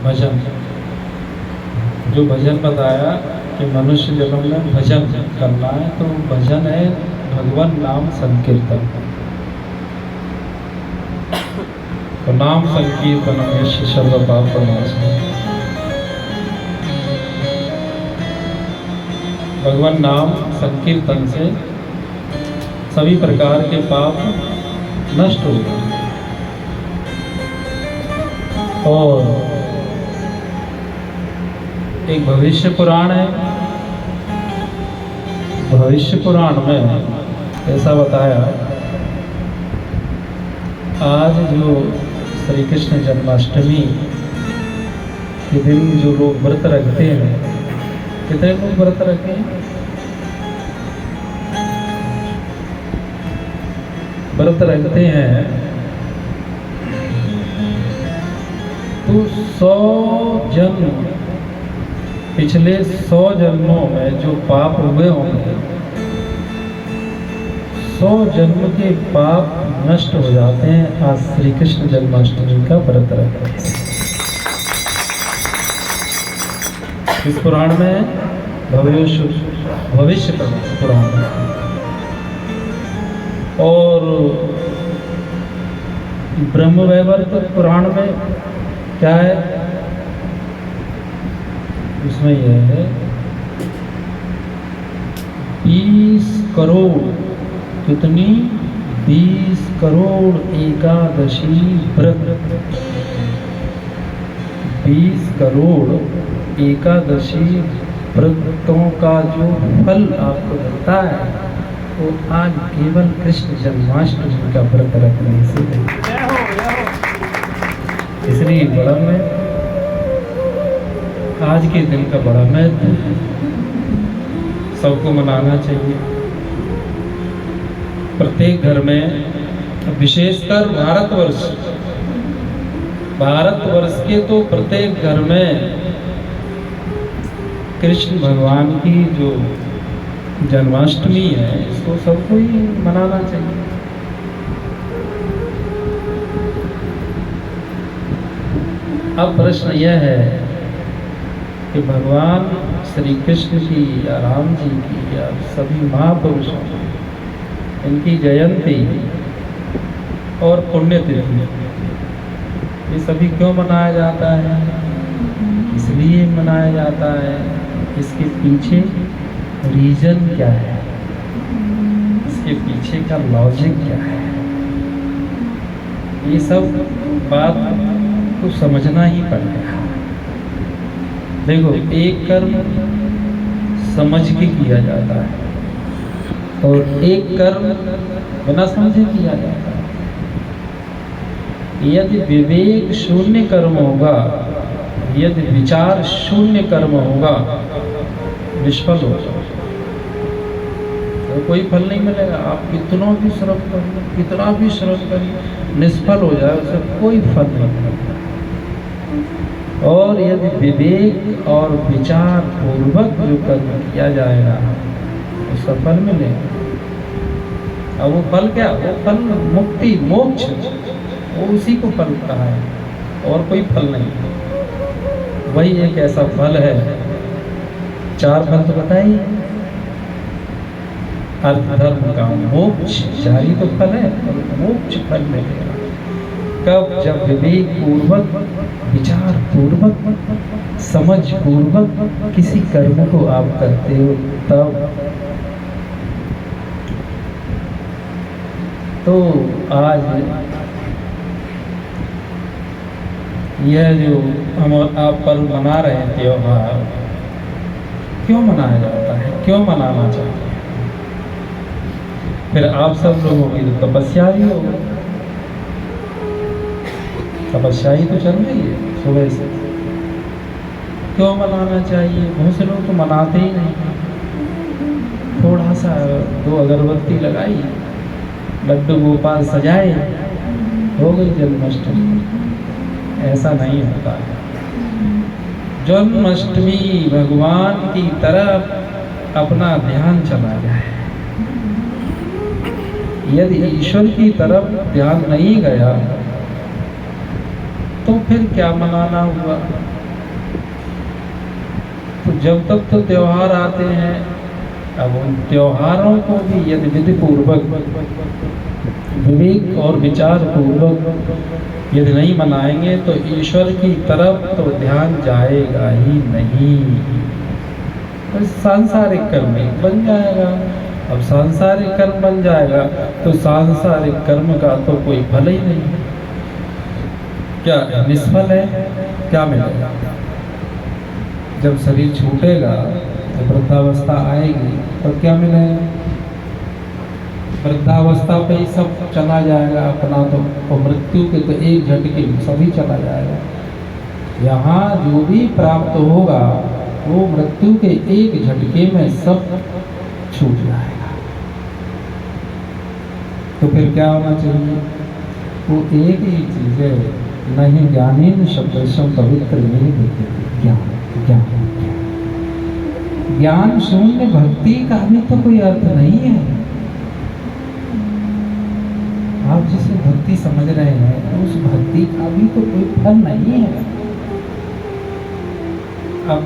भजन, जो भजन बताया कि मनुष्य जन्म में भजन करना है, तो भजन है भगवान नाम संकीर्तन। तो नाम संकीर्तन यश सर्व पाप नाशनम। भगवान नाम संकीर्तन से सभी प्रकार के पाप नष्ट हो गए। और एक भविष्य पुराण है, भविष्य पुराण में ऐसा बताया, आज जो श्री कृष्ण जन्माष्टमी के दिन जो लोग व्रत रखते हैं, कितने लोग व्रत रखते हैं? व्रत रखते हैं तो 100 जन्म, पिछले 100 जन्मों में जो पाप हुए होंगे, 100 जन्म के पाप नष्ट हो जाते हैं आज श्री कृष्ण जन्माष्टमी का व्रत रखते हैं। इस पुराण में भविष्य पुराण में। और ब्रह्म वैवर्त पुराण में क्या है, उसमें यह है 20 करोड़, कितनी 20 करोड़ एकादशी व्रत, 20 करोड़ एकादशी व्रतों का जो फल आपको मिलता है वो आज केवल कृष्ण जन्माष्टमी का व्रत रखने से है। इसलिए बड़ा में आज के दिन का बड़ा महत्व सबको मनाना चाहिए। प्रत्येक घर में, विशेषकर भारतवर्ष के तो प्रत्येक घर में कृष्ण भगवान की जो जन्माष्टमी है, इसको सबको ही मनाना चाहिए। अब प्रश्न यह है कि भगवान श्री कृष्ण की या राम जी की या सभी महापुरुषों की, इनकी जयंती और पुण्यतिथि ये सभी क्यों मनाया जाता है? इसलिए मनाया जाता है, इसके पीछे रीजन क्या है, इसके पीछे का लॉजिक क्या है, ये सब बात को समझना ही पड़ेगा। देखो, एक कर्म समझ के किया जाता है और एक कर्म बिना समझे किया जाता है। यदि विवेक शून्य कर्म होगा, यदि विचार शून्य कर्म होगा, निष्फल होगा, तो कोई फल नहीं मिलेगा। आप कितना भी श्रम करिए, कितना भी श्रम करिए, निष्फल हो जाए, उससे कोई फल नहीं मिलेगा। और यदि विवेक और विचार पूर्वक जो कर्म किया जाएगा, उसका फल मिलेगा। अब वो फल क्या? वो फल मुक्ति, मोक्ष, वो उसी को फल कहा है और कोई फल नहीं। वही एक ऐसा फल है, 4 फल तो बताइए, अर्थ धर्म काम मोक्ष, 4 ही तो फल है, और मोक्ष फल मिलेगा कब? जब विवेक पूर्वक, विचार पूर्वक, समझ पूर्वक किसी कर्म को आप करते हो, तब। तो आज यह जो हम आप पर्व मना रहे हैं, त्योहार, क्यों मनाया जाता है, क्यों मनाना चाहिए? फिर आप सब लोगों की तो तपस्या ही होगी, तपस्या ही तो चल रही है सुबह से। क्यों मनाना चाहिए? बहुत से लोग तो मनाते ही नहीं। थोड़ा सा 2 अगरबत्ती लगाई, लड्डू गोपाल सजाए, हो गई जन्माष्टमी। ऐसा नहीं होता है। जन्माष्टमी भगवान की तरफ अपना ध्यान चला जाए। यदि ईश्वर की तरफ ध्यान नहीं गया तो फिर क्या मनाना हुआ। तो जब तक तो त्योहार आते हैं, अब उन त्योहारों को भी यदि विधि पूर्वक, विवेक और विचार पूर्वक यदि नहीं मनाएंगे तो ईश्वर की तरफ तो ध्यान जाएगा ही नहीं, तो सांसारिक कर्म बन जाएगा। अब सांसारिक कर्म बन जाएगा तो सांसारिक कर्म का तो कोई फल ही नहीं, क्या निष्फल है, क्या मिलेगा। जब शरीर छूटेगा तो वृद्धावस्था आएगी तो क्या मिलेगा। वृद्धावस्था पे ही सब चला जाएगा अपना, तो मृत्यु के तो एक झटके में सभी चला जाएगा। यहाँ जो भी प्राप्त होगा वो मृत्यु के एक झटके में सब छूट जाएगा। तो फिर क्या होना चाहिए, वो एक ही चीज है, नहीं ज्ञानीन शब्दशम पवित्र नहीं देते, ज्ञान ज्ञान ज्ञान शून्य भक्ति का भी तो कोई अर्थ नहीं है। आप जिसे भक्ति समझ रहे हैं उस भक्ति का भी तो कोई फल नहीं है। अब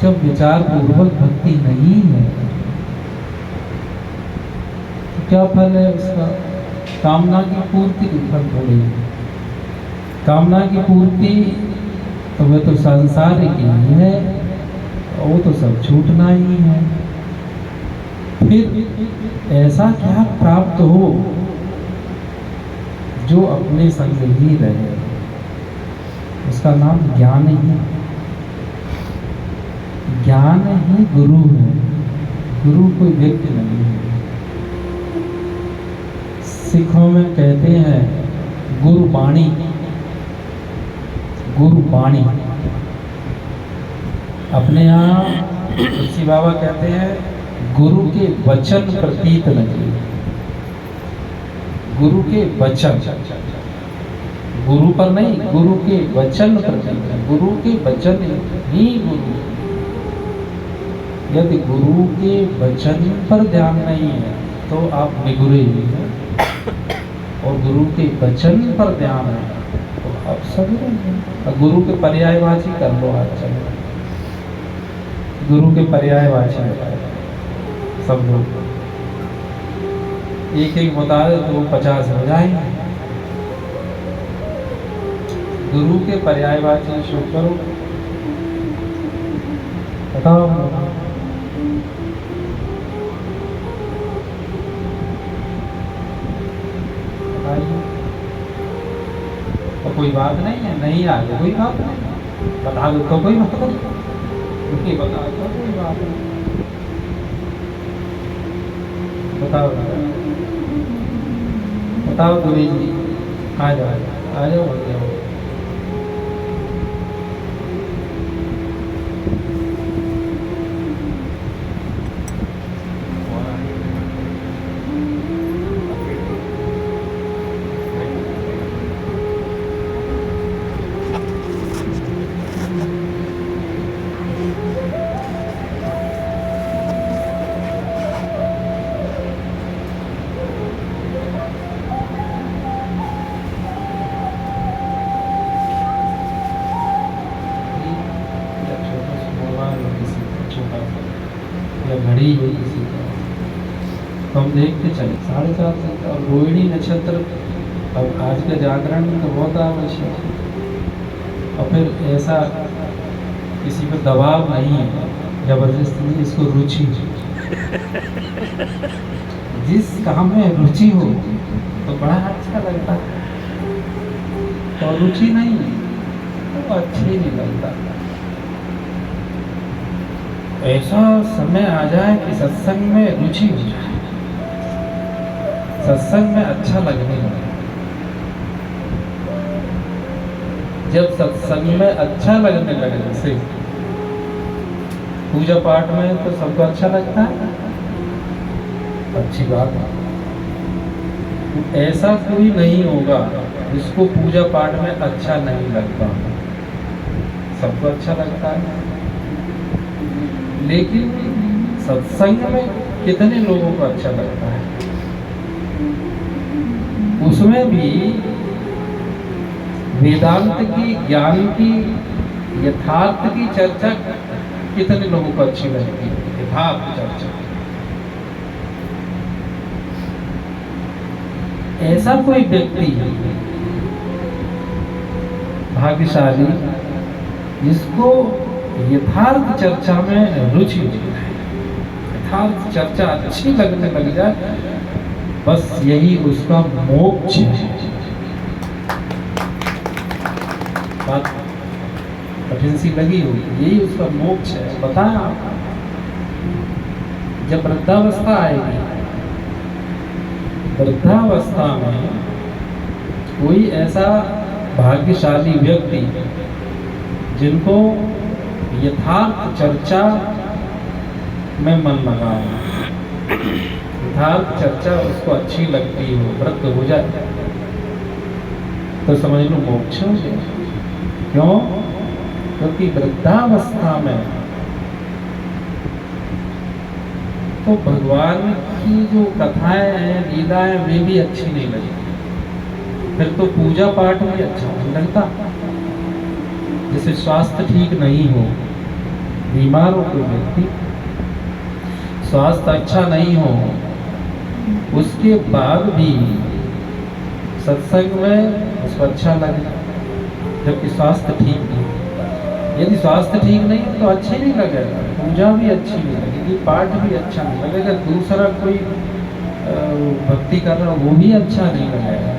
जब विचार पूर्वक भक्ति नहीं है तो क्या फल है उसका। कामना की पूर्ति की फल थोड़ी है। कामना की पूर्ति तो वह तो सांसारिक ही है, वो तो सब छूटना ही है। फिर ऐसा क्या प्राप्त हो जो अपने संग ही रहे, उसका नाम ज्ञान ही। ज्ञान ही गुरु है, गुरु कोई व्यक्ति नहीं है। सिखों में कहते हैं गुरुबाणी, गुरुबाणी। अपने यहाँ तुलसी बाबा कहते हैं गुरु के वचन प्रतीत नहीं, गुरु के वचन, गुरु पर नहीं, गुरु के वचन प्रतीत है। गुरु के वचन ही गुरु। यदि गुरु के वचन पर ध्यान नहीं है तो आप बिगड़े ही हैं, और गुरु के वचन पर ध्यान है तो आप सभी हैं। गुरु के पर्यायवाची कर लो आज, चलो गुरु के पर्यायवाची सब लोग एक एक बता दे तो 50 हो जाएंगे। गुरु के पर्यायवाची शो करो, बताओ। तो कोई बात नहीं है, नहीं आ गया कोई बात नहीं, बता दो तो कोई बात नहीं, बता दो कोई बात नहीं। बताओ बताओ गुरु जी, आ जाओ आ जाओ आ जाओ। घड़ी हुई किसी का तो हम देखते चले 4:30 से। और रोहिणी नक्षत्र अब आज के जागरण में तो बहुत आवश्यक है। और फिर ऐसा किसी पर दबाव नहीं है, जबरदस्ती नहीं, इसको रुचि, जिस काम में रुचि हो तो बड़ा अच्छा लगता है, और रुचि नहीं तो अच्छी नहीं लगता। ऐसा समय आ जाए कि सत्संग में रुचि हो जाए, सत्संग में अच्छा लगने लगे। जब सत्संग में अच्छा लगने लगे, जैसे पूजा पाठ में तो सबको अच्छा लगता है, अच्छी बात है। ऐसा कोई नहीं होगा जिसको पूजा पाठ में अच्छा नहीं लगता, सबको अच्छा लगता है। लेकिन सत्संग में कितने लोगों को अच्छा लगता है, उसमें भी वेदांत की, ज्ञान की, यथार्थ की चर्चा कितने लोगों को अच्छी लगती है? यथार्थ चर्चा। ऐसा कोई व्यक्ति भाग्यशाली जिसको यथार्थ चर्चा में रुचि हो जाए, यथार्थ चर्चा अच्छी लगने लग जाए, बस यही उसका मोक्ष है। बात कठिन सी लगी हुई, यही उसका मोक्ष है। बताएं आप, जब वृद्धावस्था आएगी, वृद्धावस्था में कोई ऐसा भाग्यशाली व्यक्ति जिनको यथार्थ चर्चा में मन लगा हो, यथार्थ चर्चा उसको अच्छी लगती हो, वृद्ध हो जाए, तो समझ लो मोक्ष हो गया। क्यों? क्योंकि वृद्धावस्था में तो भगवान की जो कथाएं हैं, लीलाएं, वे भी अच्छी नहीं लगती, फिर तो पूजा पाठ भी अच्छा नहीं लगता। जैसे स्वास्थ्य ठीक नहीं हो, बीमार हो कोई व्यक्ति, स्वास्थ्य अच्छा नहीं हो, उसके बाद भी सत्संग में उसको अच्छा लगे, जबकि स्वास्थ्य ठीक नहीं। यदि स्वास्थ्य ठीक नहीं तो अच्छी नहीं लगेगा, पूजा भी अच्छी नहीं लगेगी, पाठ भी अच्छा नहीं लगेगा, दूसरा कोई भक्ति कर रहा वो भी अच्छा नहीं लगेगा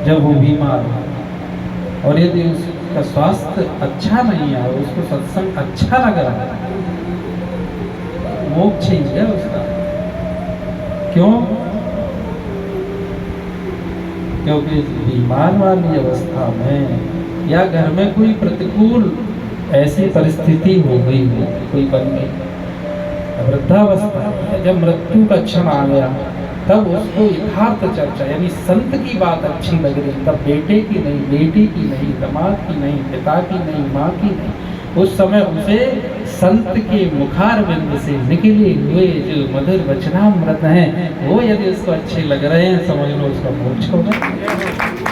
जब वो बीमार हो। और यदि उसका स्वास्थ्य अच्छा नहीं है, उसको सत्संग अच्छा लग रहा है, मोक्ष ही है उसका। क्यों? क्योंकि बीमार वाली अवस्था में या घर में कोई प्रतिकूल ऐसी परिस्थिति हो गई हो, कोई बन गई, वृद्धावस्था, जब मृत्यु का क्षण आ गया, तब उसको यथार्थ चर्चा यानी संत की बात अच्छी लग रही, तब बेटे की नहीं, बेटी की नहीं, दामाद की नहीं, पिता की नहीं, माँ की नहीं, उस समय उसे संत के मुखार बिंद से निकले हुए जो मधुर वचनामृत हैं, वो यदि उसको अच्छे लग रहे हैं, समझ लो उसका मोक्ष हो गया।